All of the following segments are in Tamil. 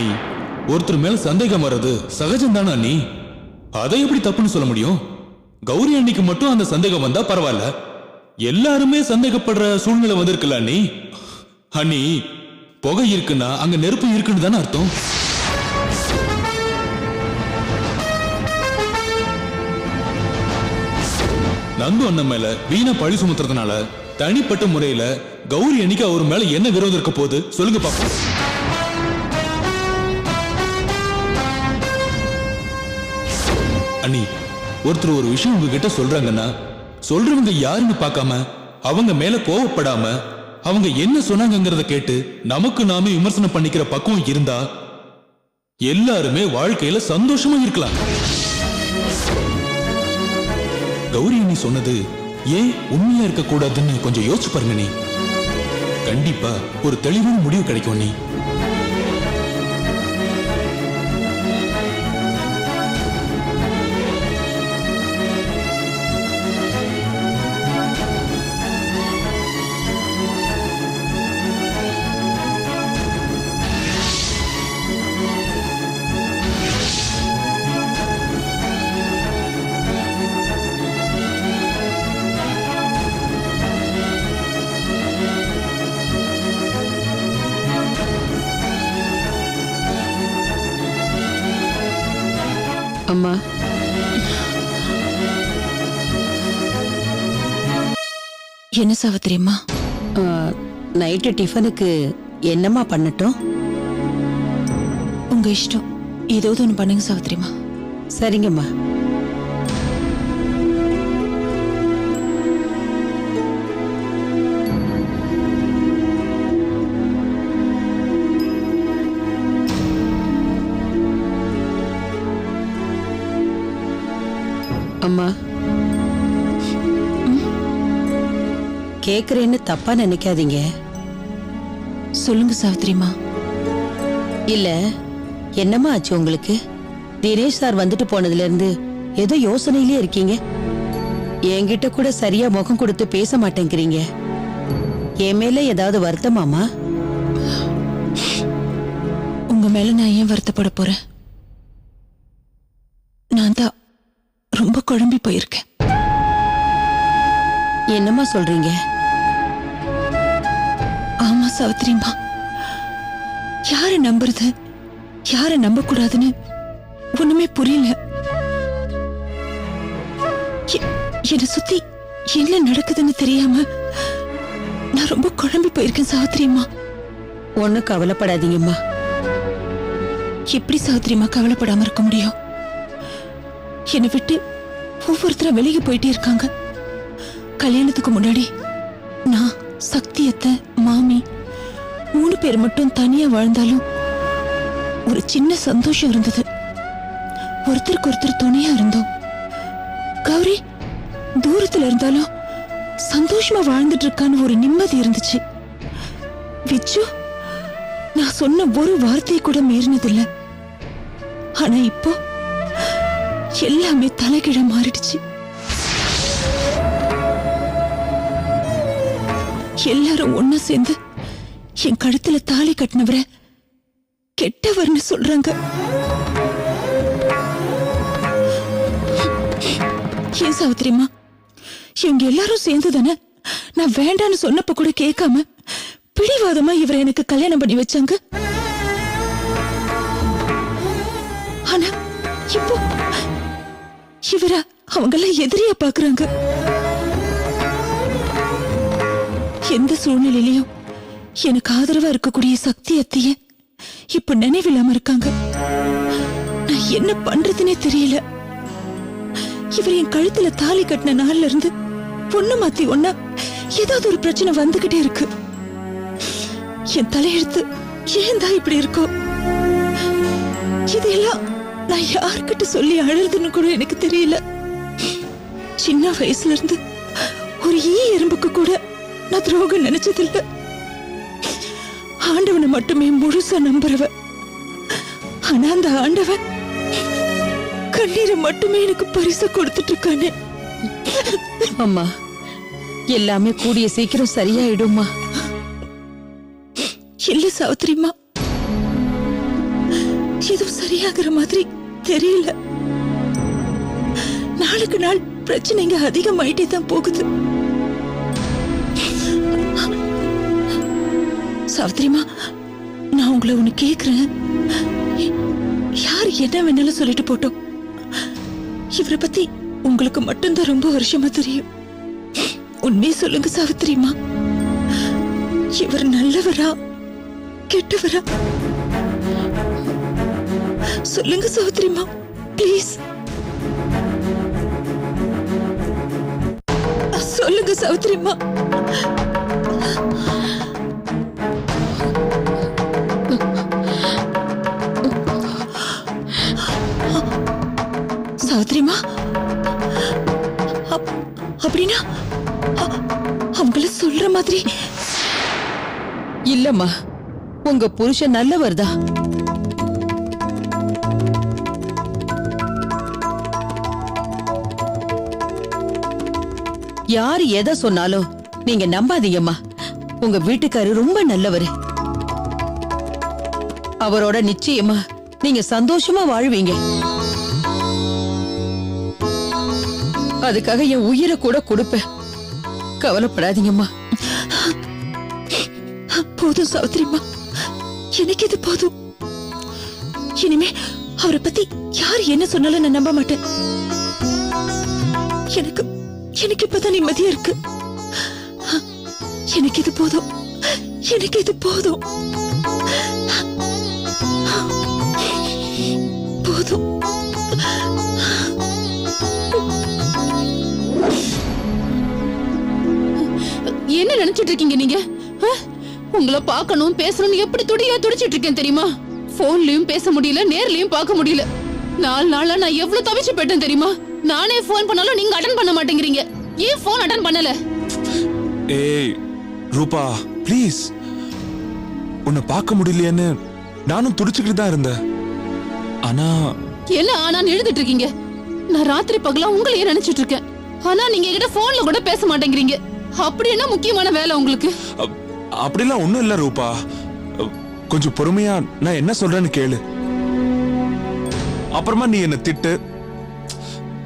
அண்ணி, ஒருத்தர் மேல சந்தேகம் வர்றது சகஜம் தானே அண்ணி. அதை எப்படி தப்புன்னு சொல்ல முடியும்? கௌரி அண்ணிக்கு மட்டும் அந்த சந்தேகம் வந்தா பரவாயில்ல, எல்லாருமே சந்தேகப்படுற சூழ்நிலை வந்திருக்குல்ல அண்ணி. அண்ணி, புகை இருக்குன்னா அங்க நெருப்பு இருக்குன்னு தானே அர்த்தம். நந்து அண்ணன் மேல வீணா பழி சுமத்துறதுனால தனிப்பட்ட முறையில கௌரி அன்னைக்கு அவர் மேல என்ன விரோதம் இருக்க போகுது சொல்லுங்க பாப்போம். அண்ணி, ஒருத்தர் ஒரு விஷயம் உங்ககிட்ட சொல்றாங்கன்னா சொல்றவங்க யாருன்னு பார்க்காம அவங்க மேல கோவப்படாம அவங்க என்ன சொன்னாங்கங்கறத கேட்டு நமக்கு நாமே விமர்சனம் பண்ணிக்கிற பக்குவம் இருந்தா எல்லாருமே வாழ்க்கையில சந்தோஷமா இருக்கலாம். கௌரி அண்ணி சொன்னது ஏன் உண்மையா இருக்க கூடாதுன்னு கொஞ்சம் யோசிச்சு பாருங்க நீ. கண்டிப்பா ஒரு தெளிவான முடிவு கிடைக்கும் நீ. அம்மா, என்ன சாவித்திரி அம்மா? நைட்டு டிஃபனுக்கு என்னம்மா பண்ணட்டும்? உங்க இஷ்டம், ஏதாவது ஒண்ணு பண்ணுங்க சாவித்திரி அம்மா. சரிங்கம்மா. அம்மா, கேக்குறேன்னு தப்பா நினைக்காதீங்க. சொல்லுங்க சாவித்திரி அம்மா. இல்ல, என்னம்மா ஆச்சு உங்களுக்கு? தினேஷ் சார் வந்துட்டு போனதுல இருந்து ஏதோ யோசனையிலே இருக்கீங்க. என்கிட்ட கூட சரியா முகம் கொடுத்து பேச மாட்டேங்கிறீங்க. என் மேல ஏதாவது வருத்தமாமா? உங்க மேல நான் ஏன் வருத்தப்பட போறேன்? நான் தான் ரொம்ப குழம்பி போயிருக்கேன். என்னம்மா சொல்றீங்க? ஆமா சாவித்திரி அம்மா, யார நம்புறது யார நம்ப கூடாதுன்னு ஒண்ணுமே புரியல. என்ன சுத்தி என்ன நடக்குதுன்னு தெரியாம நான் ரொம்ப குழம்பி போயிருக்கேன் சாவித்திரி அம்மா. ஒன்னும் கவலைப்படாதீங்கம்மா. எப்படி சாவித்திரி அம்மா கவலைப்படாம இருக்க முடியும்? என்னை விட்டு ஒவ்வொருத்தரும் வெளியே போயிட்டே இருக்காங்க. கல்யாணத்துக்கு முன்னாடி நான், சக்தியத்தை, மாமி 3 பேர் மட்டும் தனியா வாழ்ந்தாலும் ஒரு சின்ன சந்தோஷம் இருந்தது. ஒருத்தருக்கு ஒருத்தர் துணையா இருந்தோம். கௌரி தூரத்துல இருந்தாலும் சந்தோஷமா வாழ்ந்துட்டு இருக்கான்னு ஒரு நிம்மதி இருந்துச்சு. விச்சு நான் சொன்ன ஒரு வார்த்தையை கூட மீறினதில்லை. ஆனா இப்போ எல்லாமே தலைகீழ மாறிடுச்சு. எல்லாரும் ஒண்ணா சேர்ந்து என் கழுத்துல தாலி கட்டினவரை கெட்டவர்னு சொல்றாங்க. ஏன் சாவித்திரிமா, இவங்க எல்லாரும் சேர்ந்து தானே நான் வேண்டான்னு சொன்னப்ப கூட கேட்காம பிடிவாதமா இவரை எனக்கு கல்யாணம் பண்ணி வச்சாங்க. ஆனா இப்போ இவர அவங்கெல்லாம் எதிரியா பாக்குறாங்க. எந்த சூழ்நிலையிலையும் எனக்கு ஆதரவா இருக்கக்கூடிய சக்தி அத்தைய இப்ப நினைவில்லாம இருக்காங்க. நான் என்ன பண்றதுன்னே தெரியல. இவர் என் கழுத்துல தாலி கட்டின நாள்ல இருந்து பொண்ணு மாத்தி ஒன்னா ஏதாவது ஒரு பிரச்சனை வந்துகிட்டே இருக்கு. என் தலையெழுத்து ஏன் தான் இப்படி இருக்கோ? இதெல்லாம் நான் யார்கிட்ட சொல்லி அழுதுன்னு கூட எனக்கு தெரியல. சின்ன வயசுல இருந்து ஒரு எறும்புக்கு கூட நான் துரோகம் நினைச்சதில்ல. ஆண்டவனை மட்டுமே முழுசா நம்புறவ. ஆனா அந்த ஆண்டவன் கண்ணீரை மட்டுமே எனக்கு பரிசு கொடுத்துட்டு இருக்கானே. அம்மா, எல்லாமே கூடிய சீக்கிரம் சரியாயிடும்மா. இல்ல சாவித்திரிமா, எதுவும் சரியாகிற மாதிரி தெரியல. நாளுக்கு நாள் பிரச்சனைங்க அதிகமாயிட்டே தான் போகுது. சாவித்திரிமா, நான் உங்களை ஒண்ணு கேக்குறேன். யார் என்ன வேணாலும் சொல்லிட்டு போட்டோம், இவரை பத்தி உங்களுக்கு மட்டும்தான் ரொம்ப வருஷமா தெரியும். உண்மையை சொல்லுங்க சாவித்திரிமா, இவர் நல்லவரா கெட்டவரா? சொல்லுங்க சாவித்திரிமா, ப்ளீஸ் சொல்லுங்க சாவித்திரிமா. சாவித்திரிமா, அப்படின்னா அவங்கள சொல்ற மாதிரி இல்லம்மா, உங்க புருஷன் நல்லவர்தான். யாரு எதை சொன்னாலும் நீங்க நம்பாதீங்கம்மா. உங்க வீட்டுக்காரரு ரொம்ப நல்லவரு. அவரோட நிச்சயமா நீங்க சந்தோஷமா வாழ்வீங்க. அதுக்காக என் உயிரை கூட கொடுப்பேன். கவலைப்படாதீங்கம்மா. போதும் சாவித்திரிமா, எனக்கு இது போதும். இனிமே அவரை பத்தி யார் என்ன சொன்னாலும் நான் நம்ப மாட்டேன். எனக்கு இப்பதான் நிம்மதியா இருக்கு. எனக்கு இது போதும், எனக்கு இது போதும், போதும். என்ன நினைச்சிட்டு இருக்கீங்க நீங்க? உங்களை பார்க்கணும் பேசணும் எப்படி துடிச்சிட்டு இருக்கேன் தெரியுமா? போன்லயும் பேச முடியல, நேர்லயும் பார்க்க முடியல. 4 நாளா நான் எவ்வளவு தவிச்சு போயிட்டேன் தெரியுமா? நானே போன் பண்ணாலும் நீங்க அட்டன் பண்ண மாட்டேங்கிறீங்க. ஏன் போன் அட்டன் பண்ணல? ஏய் ரூபா, ப்ளீஸ். உன்னை பார்க்க முடியலையேன்னு நானும் துடிச்சுக்கிட்டு தான் இருந்தேன். ஆனா என்ன ஆனான்னு எழுதிட்டு இருக்கீங்க? நான் ராத்திரி பகலா உங்களையே நினைச்சிட்டு இருக்கேன். ஆனா நீங்க என்கிட்ட போன்ல கூட பேச மாட்டேங்கிறீங்க. அப்படி என்ன முக்கியமான வேலை உங்களுக்கு? அப்படிலாம் ஒண்ணும் இல்ல ரூபா. கொஞ்சம் பொறுமையா நான் என்ன சொல்றேன்னு கேளு. அப்புறமா நீ என்ன திட்டு,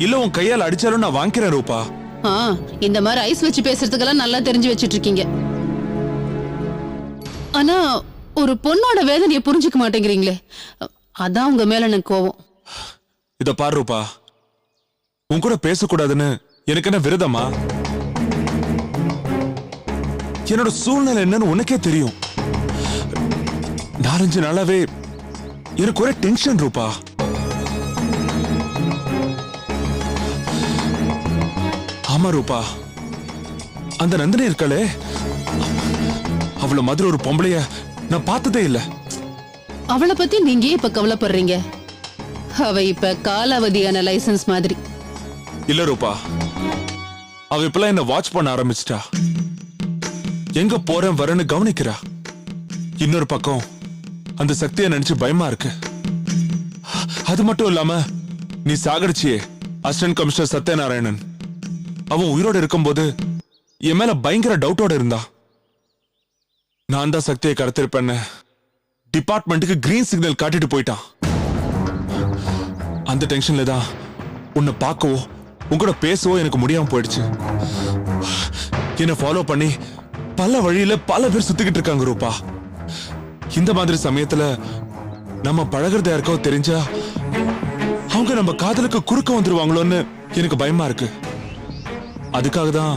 இல்ல உன் கையால் அடிச்சாலும் நான் வாங்கிக்கிறேன் ரூபா. இந்த மாதிரி ஐஸ் வச்சு பேசுறதுக்கெல்லாம் நல்லா தெரிஞ்சு வச்சிட்டு இருக்கீங்க. ஆனா ஒரு பொண்ணோட வேதனையை புரிஞ்சுக்க மாட்டேங்கிறீங்களே, அதான் உங்க மேல எனக்கு கோவம். இத பாரு ரூபா, உன் கூட பேசக்கூடாதுன்னு எனக்கு என்ன விரதமா? என்னோட சூழ்நிலை என்னன்னு உனக்கே தெரியும். 4-5 நாளாவே எனக்கு ஒரே டென்ஷன் ரூபா. ஆமா ரூபா, அந்த நந்தினி இருக்காளே, அவள மாதிரி ஒரு பொம்பளைய நான் பார்த்ததே இல்ல. அவளை பத்தி நீங்க இப்ப கவலைப்படுறீங்க? அவ இப்ப காலாவதியான லைசன்ஸ் மாதிரி. இல்ல ரூபா, அவ இப்பெல்லாம் என்ன வாட்ச் பண்ண ஆரம்பிச்சிட்டா. எங்க போறேன் வரேன்னு கவனிக்கிறா. இன்னொரு பக்கம் அந்த சக்தியை நினைச்சு பயமா இருக்கு. அது மட்டும் இல்லாம நீ சாகடிச்சியே அசிஸ்டன்ட் கமிஷனர் சத்யநாராயணன், அவன் உயிரோட இருக்கும்போது என் மேல பயங்கர டவுட்டோட இருந்தா. நான் தான் சக்தியை கடத்திருப்பேன்னு டிபார்ட்மெண்ட்டுக்கு கிரீன் சிக்னல் காட்டிட்டு போயிட்டான். அந்த டென்ஷன்ல தான் உன்னை பார்க்கவோ உங்கூட பேசவோ எனக்கு முடியாம போயிடுச்சு. என்ன ஃபாலோ பண்ணி பல வழியில பல பேர் சுத்திக்கிட்டு இருக்காங்க ரூபா. இந்த மாதிரி சமயத்துல நம்ம பழகிறது யாருக்கோ தெரிஞ்சா அவங்க நம்ம காதலுக்கு குறுக்க வந்துருவாங்களோன்னு எனக்கு பயமா இருக்கு. அதுக்காக தான்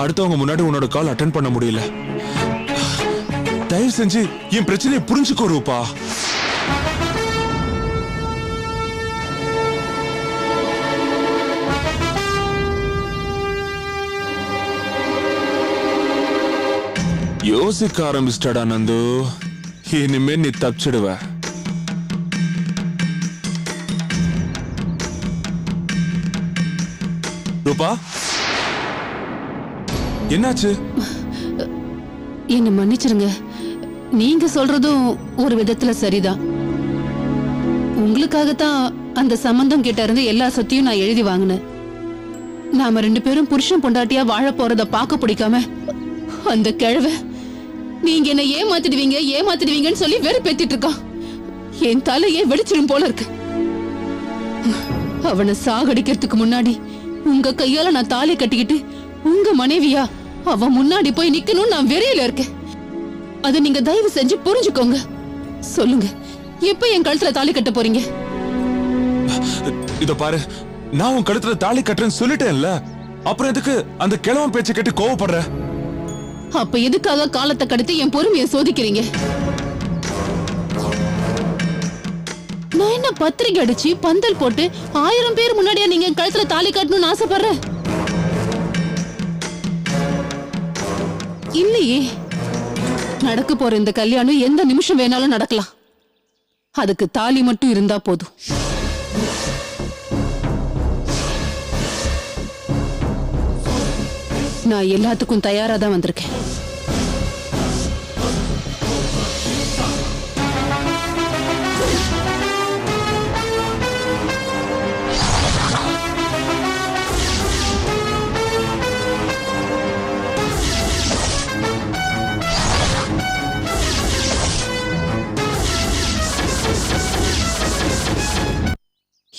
அடுத்தவங்க முன்னாடி உன்னோட கால் அட்டென்ட் பண்ண முடியல. தயவு செஞ்சு என் பிரச்சனையை புரிஞ்சுக்கோ ரூபா. யோசிக்க ஆரம்பிச்சிட்டடா நந்து, இனிமே நீ தப்பிச்சிடுவ. ரூபா, என்னாச்சு? என்ன மன்னிச்சிருங்க. நீங்க சொல்றதும் ஒரு விதத்துல சரிதான். உங்களுக்காகத்தான் அந்த சம்பந்தம் கிட்ட இருந்து எல்லா சொத்தையும் நான் எழுதி வாங்கினேன். நாம 2 பேரும் புருஷன் பொண்டாட்டியா வாழ போறத பார்க்க பிடிக்காம அந்த கிழவ நீங்க என்ன ஏமாத்திடுவீங்கன்னு சொல்லி வெறுப்பேத்திட்டு இருக்கான். என் தலையே வெடிச்சிடும் போல இருக்கு. அவனை சாகடிக்கிறதுக்கு முன்னாடி உங்க கையால நான் தாலி கட்டிக்கிட்டு உங்க மனைவியா அவன் முன்னாடி போய் நிக்கணும்னு நான் வெறியில இருக்கேன். அதை நீங்க தயவு செஞ்சு புரிஞ்சுக்கோங்க. சொல்லுங்க, எப்ப என் கழுத்துல தாலி கட்ட போறீங்க? இத பாரு, நான் உன் கழுத்துல தாலி கட்டுறேன்னு சொல்லிட்டேன்ல, அப்புறம் எதுக்கு அந்த கிழவன் பேச்சை கேட்டு கோவப்படுற? அப்ப எதுக்காக காலத்தை கடத்தி என் பொறுமையை சோதிக்கிறீங்க? நான் என்ன பத்திரிக்கை அடிச்சு பந்தல் போட்டு 1000 பேர் முன்னாடியா நீங்க என் கழுத்துல தாலி கட்டணும்னு ஆசைப்படுறேன்? இல்லையே. நடக்க போற இந்த கல்யாணம் எந்த நிமிஷம் வேணாலும் நடக்கலாம். அதுக்கு தாலி மட்டும் இருந்தா போதும். நான் எல்லாத்துக்கும் தயாரா தான் வந்திருக்கேன்.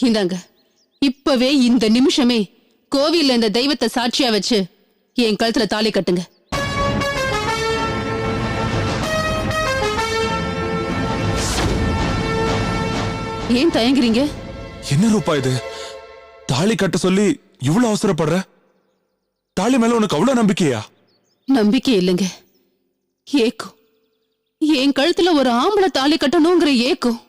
இந்தாங்க, இப்பவே இந்த நிமிஷமே கோவில்ல இந்த தெய்வத்தை சாட்சியா வச்சு என் கழுத்துல தாலி கட்டுங்க. ஏன் தயங்குறீங்க? என்ன ரூபா இது? தாலி கட்ட சொல்லி இவ்வளவு அவசரப்படுற? தாலி மேல உனக்கு அவ்வளவு நம்பிக்கையா? நம்பிக்கை இல்லைங்க, ஏக்கம். என் கழுத்துல ஒரு ஆம்பளை தாலி கட்டணுங்கிற ஏக்கம்.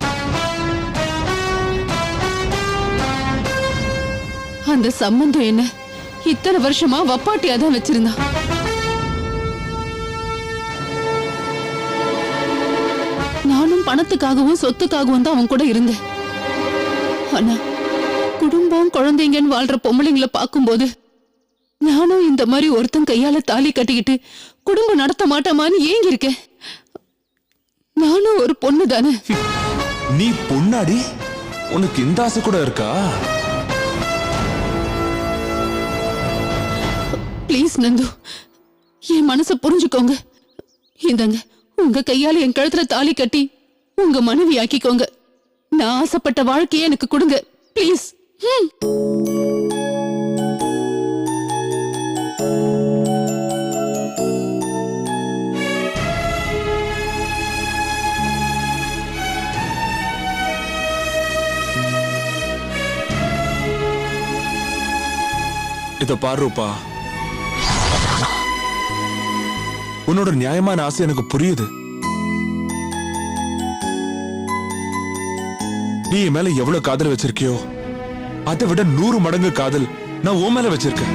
அந்த சம்பந்தம் என்ன இத்தனை வருஷமா வப்பாட்டியா தான் வச்சிருந்தான். நானும் பணத்துக்காகவும் சொத்துக்காகவும் தான் அவன் கூட இருந்தேன். ஆனா குடும்பம் குழந்தைங்கன்னு வாழ்ற பொம்பளைங்களை பார்க்கும்போது நானும் இந்த மாதிரி ஒருத்தன் கையால தாலி கட்டிக்கிட்டு குடும்பம் நடத்த மாட்டோமான்னு ஏங்கி இருக்கேன். நானும் ஒரு பொண்ணு தானே. நீ பொண்ணாடி? உனக்கு இந்த ஆசை கூட இருக்கா? பிளீஸ் நந்து, என் மனசை புரிஞ்சுக்கோங்க. இந்தங்க, உங்க கையால என் கழுத்துல தாலி கட்டி உங்க மனைவி ஆக்கிக்கோங்க. நான் ஆசைப்பட்ட வாழ்க்கையை எனக்கு கொடுங்க பிளீஸ். இத பாரு ரூபா, உன்னோட நியாயமான ஆசை எனக்கு புரியுது. நீ என் மேல எவ்வளவு காதல் வச்சிருக்கியோ அதை விட 100 மடங்கு காதல் நான் உன் மேல வச்சிருக்கேன்.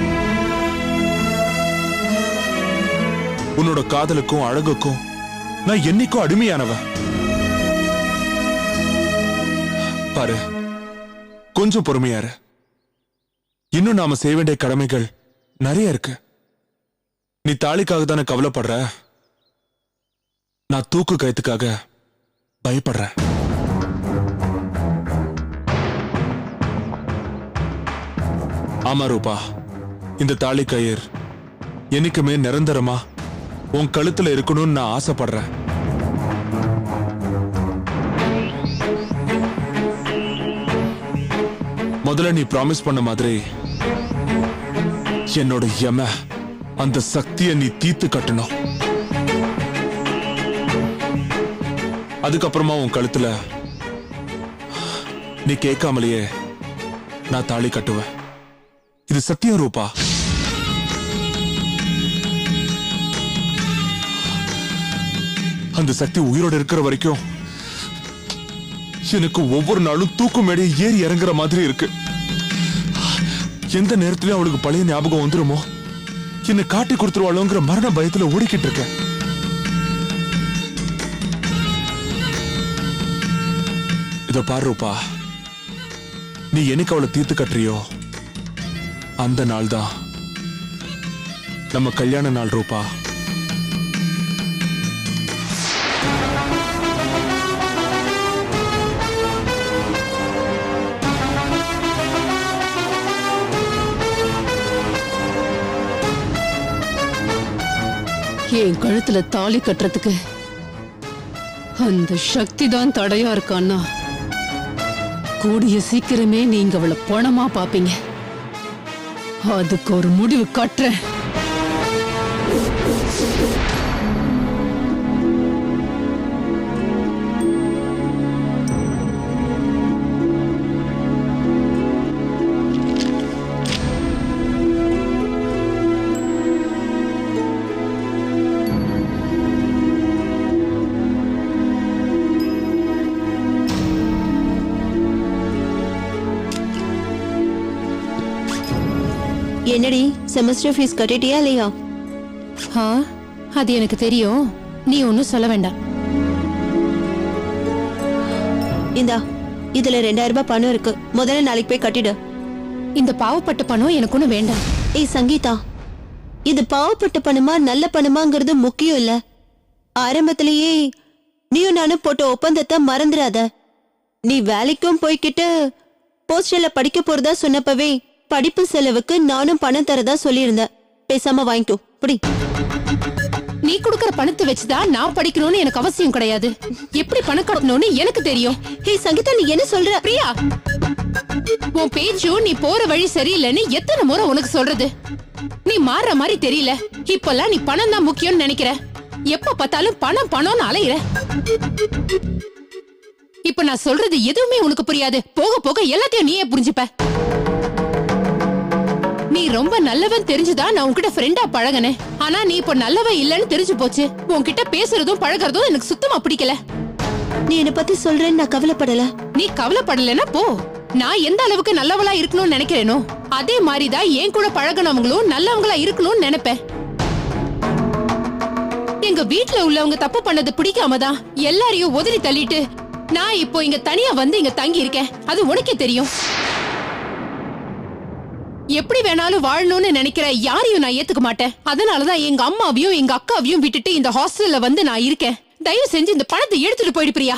உன்னோட காதலுக்கும் அழகுக்கும் நான் என்னைக்கும் அடிமையானவன். பாரு, கொஞ்சம் பொறுமையாரு. இன்னும் நாம செய்ய வேண்டிய கடமைகள் நிறைய இருக்கு. நீ தாலிக்காக தானே கவலைப்படுற, நான் தூக்கு கயத்துக்காக பயப்படுறேன். ஆமா ரூபா, இந்த தாலி கயிர் என்னைக்குமே நிரந்தரமா உன் கழுத்துல இருக்கணும்னு நான் ஆசைப்படுறேன். முதல்ல நீ ப்ராமிஸ் பண்ண மாதிரி என்னோட யம அந்த சக்தியை நீ தீர்த்து கட்டணும். அதுக்கப்புறமா உன் கழுத்துல நீ கேட்காமலேயே நான் தாலி கட்டுவேன். இது சத்தியம் ரூபா. அந்த சக்தி உயிரோட இருக்கிற வரைக்கும் எனக்கு ஒவ்வொரு நாளும் தூக்கு மேடையை ஏறி இறங்குற மாதிரி இருக்கு. எந்த நேரத்திலயும் அவளுக்கு பழைய ஞாபகம் வந்துருமோ, என்னை காட்டி கொடுத்துருவாளோங்கிற மரண பயத்துல ஓடிக்கிட்டு இருக்கேன். இத பாரு ரூபா, நீ என்னைக்கு அவளை தீர்த்து கட்டுறியோ அந்த நாள் தான் நம்ம கல்யாண நாள் ரூபா. என் கழுத்துல தாலி கட்டுறதுக்கு அந்த சக்தி தான் தடையா இருக்கான்னா கூடிய சீக்கிரமே நீங்க அவளை பணமா பாப்பீங்க. அதுக்கு ஒரு முடிவு கட்டுறேன். என்னடி செமஸ்டர் ஃபீஸ் கட்டிட்டியா இல்லையா? அது எனக்கு தெரியும், நீ ஒன்னும் சொல்ல வேண்டாம். இந்தா இதுல 2000 ரூபாய் பணம் இருக்கு, முதல்ல நாளைக்கு போய் கட்டிடு. இந்த பாவப்பட்ட பணம் எனக்கு ஒண்ணு வேண்டாம். ஏய் சங்கீதா, இது பாவப்பட்ட பணமா நல்ல பணமாங்கிறது முக்கியம் இல்ல. ஆரம்பத்திலேயே நீயும் நானும் போட்ட ஒப்பந்தத்தை மறந்துடாத. நீ வேலைக்கும் போய்கிட்டு போஸ்டர்ல படிக்க போறதா சொன்னப்பவே படிப்பு செலவுக்கு நானும் பணம் தரதா சொல்லியிருந்தேன். பேசாம வாங்கிக்கோ. புடி. நீ குடுக்கற பணத்தை வச்சுதான் நான் படிக்கணும்னு எனக்கு அவசியம் கிடையாது. எப்படி பணம் கட்டணும்னு எனக்கு தெரியும். ஹே சங்கீதா, நீ என்ன சொல்ற? பிரியா, உன் பேச்சும் நீ போற வழி சரியில்லைன்னு எத்தனை முறை உனக்கு சொல்றது? நீ மாறுற மாதிரி தெரியல. இப்பெல்லாம் நீ பணம் தான் முக்கியம்னு நினைக்கிற. எப்ப பார்த்தாலும் பணம் பணம்னு அலையிற. இப்ப நான் சொல்றது எதுவுமே உனக்கு புரியாது. போக போக எல்லாத்தையும் நீயே புரிஞ்சுப்ப. நீ ரொம்ப நல்லவன் தெரிஞ்சுதான் நான் உன்கிட்ட ஃப்ரெண்டா பழகனேன். ஆனா நீ இப்ப நல்லவன் இல்லன்னு தெரிஞ்சு போச்சு. உன்கிட்ட பேசுறதும் பழகிறதும் எனக்கு சுத்தமா பிடிக்கல. நீ என்ன பத்தி சொல்றேன்னு நான் கவலைப்படல. நீ கவலைப்படலன்னா போ. நான் எந்த அளவுக்கு நல்லவளா இருக்கணும்னு நினைக்கிறேனோ அதே மாதிரிதான் என் கூட பழகினவங்களும் நல்லவங்களா இருக்கணும்னு நினைப்பேன். எங்க வீட்டுல உள்ளவங்க தப்பு பண்ணது பிடிக்காம தான் எல்லாரையும் உதறி தள்ளிட்டு நான் இப்போ இங்க தனியா வந்து இங்க தங்கி இருக்கேன். அது உனக்கே தெரியும். எப்படி வேணாலும் வாழணும்னு நினைக்கிற யாரையும் நான் ஏத்துக்க மாட்டேன். அதனாலதான் எங்க அம்மாவையும் எங்க அக்காவையும் விட்டுட்டு இந்த ஹாஸ்டல்ல வந்து நான் இருக்கேன். தயவு செஞ்சு இந்த பணத்தை எடுத்துட்டு போயிடு பிரியா.